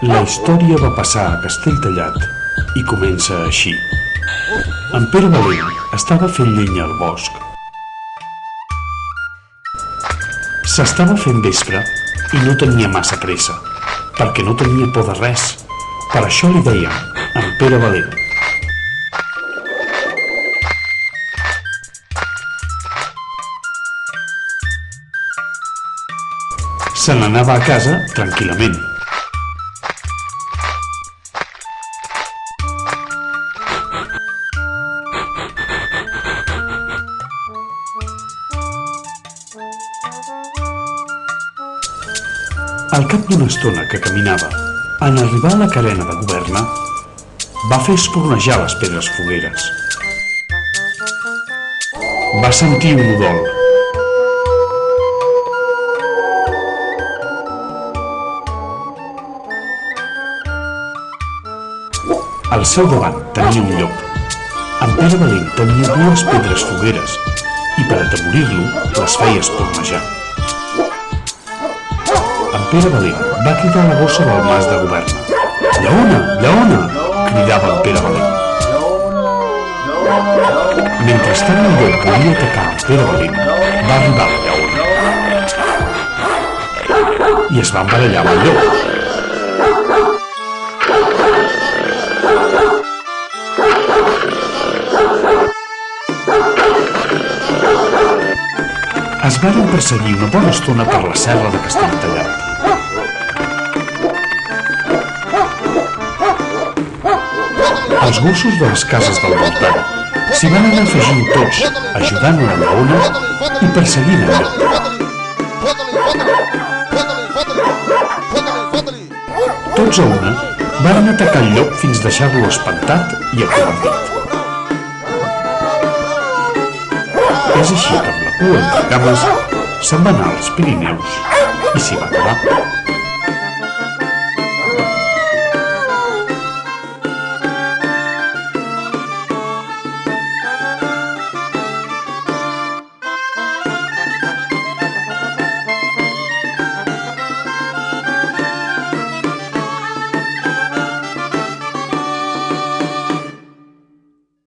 La història va passar a Castelltallat i comença així. En Pere Valent estava fent llenya al bosc. S'estava fent vespre i no tenia massa pressa, perquè no tenia por de res. Per això li deien en Pere Valent. Se n'anava a casa tranquil·lament. Al cap d'una estona que caminava, en arribar a la carena de Governa, va fer espurnejar les pedres fogueres. Va sentir un udol. Al seu davant tenia un llop. En Pere Valent tenia dues pedres fogueres i per atemorir-lo les feia espurnejar. En Pere Valent va cridar a la gossa del mas de Governa. «Lleona! Lleona!», cridava en Pere Valent. Mentrestant el llop volia atacar en Pere Valent, va arribar la lleona i es va embarallar amb el llop. Es varen perseguir una bona estona per la serra de Castelltallat. Els gossos de les cases del voltant s'hi van anar afegint tots, ajudant la lleona i perseguint el llop. Tots a una varen atacar el llop fins deixar-lo espantat i acovardit. És així que amb la cua entre cames se'n va anar als Pirineus i s'hi va quedar.